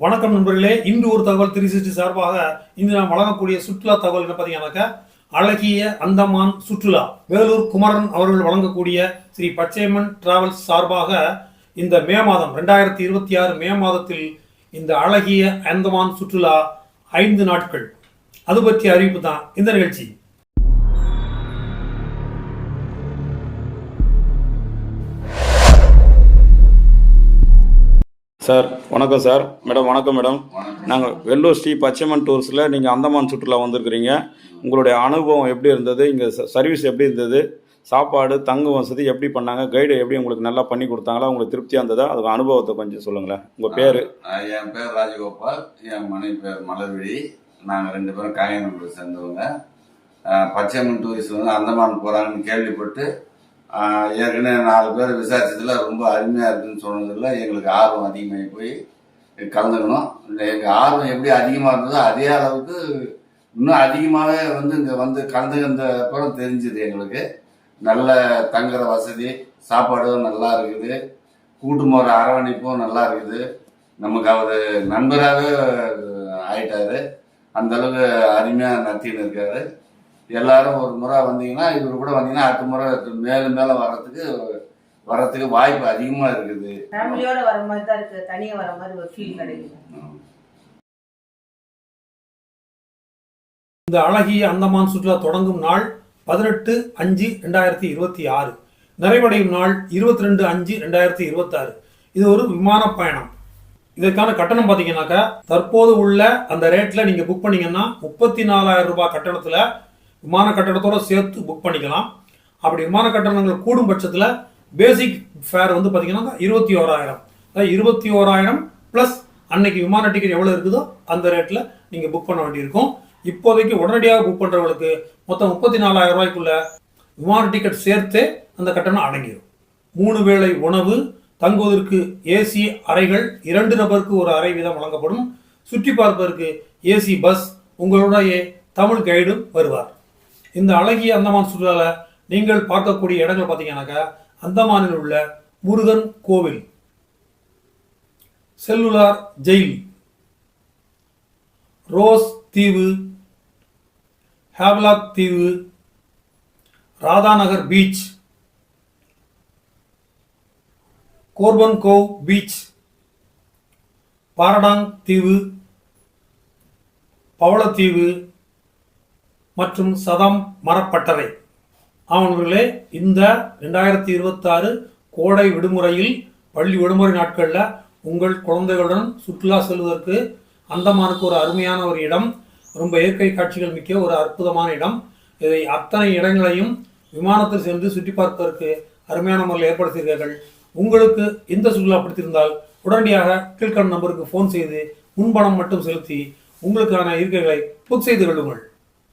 வணக்கம் நண்பர்களே, இன்று ஒரு தகவல் 360 சார்பாக இன்று நாம் வழங்கக்கூடிய சுற்றுலா தகவல் என்ன பார்த்தீங்கன்னாக்கா, அழகிய அந்தமான் சுற்றுலா. வேலூர் குமரன் அவர்கள் வழங்கக்கூடிய ஸ்ரீ பச்சையம்மன் டிராவல்ஸ் சார்பாக இந்த மே மாதம் 2026 மே மாதத்தில் இந்த அழகிய அந்தமான் சுற்றுலா 5 நாட்கள், அது பற்றிய அறிவிப்பு தான் இந்த நிகழ்ச்சி. சார் வணக்கம் சார். மேடம் வணக்கம் மேடம். நாங்கள் வெள்ளூர் ஸ்ரீ பச்சையம்மன் டூர்ஸில் நீங்கள் அந்தமான் சுற்றுலா வந்திருக்கிறீங்க. உங்களுடைய அனுபவம் எப்படி இருந்தது? இங்கே சர்வீஸ் எப்படி இருந்தது? சாப்பாடு தங்கும் வசதி எப்படி பண்ணாங்க? கைடு எப்படி உங்களுக்கு நல்லா பண்ணி கொடுத்தாங்களா? உங்களுக்கு திருப்தியாக இருந்ததா? அதுக்கு அனுபவத்தை கொஞ்சம் சொல்லுங்களேன். உங்கள் பேர்? என் பேர் ராஜகோபால், என் மனைவி பேர் மலர்விழி. நாங்கள் 2 பேரும் காயநல்லூர் சேர்ந்தவங்க. பச்சையம்மன் டூரிஸ்ட் வந்து அந்தமான் போகிறாங்கன்னு கேள்விப்பட்டு ஏற்கனவே 4 பேர் விசாரிச்சதுல ரொம்ப அருமையாக இருக்குன்னு சொன்னதில் எங்களுக்கு ஆர்வம் அதிகமாகி போய் கலந்துக்கணும். எங்கள் ஆர்வம் எப்படி அதிகமாக இருந்ததோ அதே அளவுக்கு இன்னும் அதிகமாகவே இங்கே வந்து கலந்துக்கின்ற அப்புறம் தெரிஞ்சுது எங்களுக்கு. நல்ல தங்குற வசதி, சாப்பாடும் நல்லா இருக்குது, கூட்டு போகிற அரவணைப்பும் நல்லா இருக்குது. நமக்கு அவர் நண்பராகவே ஆயிட்டாரு. அந்த அளவுக்கு அருமையாக நடத்தின்னு இருக்காரு. எல்லாரும் ஒரு முறை வந்தீங்கன்னா, இவர் கூட வந்தீங்கன்னா அடுத்த முறை மேலும் மேலும் வர்றதுக்கு வாய்ப்பு அதிகமா இருக்குது. ஃபேமிலியோட வர மாதிரி தான் இருக்கு, தனியா வர மாதிரி ஒரு ஃபீல் கிடைக்குது. இந்த அழகிய அந்தமான் சுற்றுலா தொடங்கும் நாள் 18/5/2026, நிறைவடையும் நாள் 22/5/2026. இது ஒரு விமான பயணம். இதற்கான கட்டணம் பார்த்தீங்கன்னாக்கா, தற்போது உள்ள அந்த ரேட்ல நீங்க புக் பண்ணீங்கன்னா 34,000 ரூபாய் கட்டணத்துல விமான கட்டணத்தோட சேர்த்து புக் பண்ணிக்கலாம். அப்படி விமான கட்டணங்கள் கூடும் பட்சத்தில் பேசிக் ஃபேர் வந்து பார்த்தீங்கன்னா 21,000. 21,000 ப்ளஸ் அன்னைக்கு விமான டிக்கெட் எவ்வளோ இருக்குதோ அந்த ரேட்டில் நீங்கள் புக் பண்ண வேண்டியிருக்கும். இப்போதைக்கு உடனடியாக புக் பண்ணுறவங்களுக்கு மொத்தம் 34,000 ரூபாய்க்குள்ள விமான டிக்கெட் சேர்த்தே அந்த கட்டணம் அடங்கிடும். 3 வேளை உணவு, தங்குவதற்கு ஏசி அறைகள், 2 நபருக்கு ஒரு அறை வீதம் வழங்கப்படும். சுற்றி பார்ப்பதற்கு ஏசி பஸ், உங்களுடைய தமிழ் கைடும் வருவார். இந்த அழகிய அந்தமான் சுற்றுலாவில் நீங்கள் பார்க்கக்கூடிய இடங்கள் பார்த்தீங்கன்னாக்கா, அந்தமானில் உள்ள முருகன் கோவில், செல்லுலார் ஜெயில், ரோஸ் தீவு, ஹேவ்லாக் தீவு, ராதாநகர் பீச், கோர்பன் கோவ் பீச், பாரடாங் தீவு, பவளத்தீவு மற்றும் சதம் மரப்பட்டறை. அவர்களே, இந்த 2026 கோடை விடுமுறையில், பள்ளி விடுமுறை நாட்களில் உங்கள் குழந்தைகளுடன் சுற்றுலா செல்வதற்கு அந்தமானுக்கு ஒரு அருமையான ஒரு இடம், ரொம்ப இயற்கை காட்சிகள் மிக்க ஒரு அற்புதமான இடம். இதை அத்தனை இடங்களையும் விமானத்தில் சென்று சுற்றி பார்ப்பதற்கு அருமையான முறையில் ஏற்படுத்தியிருக்கிறார்கள். உங்களுக்கு இந்த சுற்றுலா பிடித்திருந்தால் உடனடியாக கீழ்காணும் நம்பருக்கு ஃபோன் செய்து முன்பணம் மட்டும் செலுத்தி உங்களுக்கான இருக்கைகளை புக் செய்து கொள்ளுங்கள்.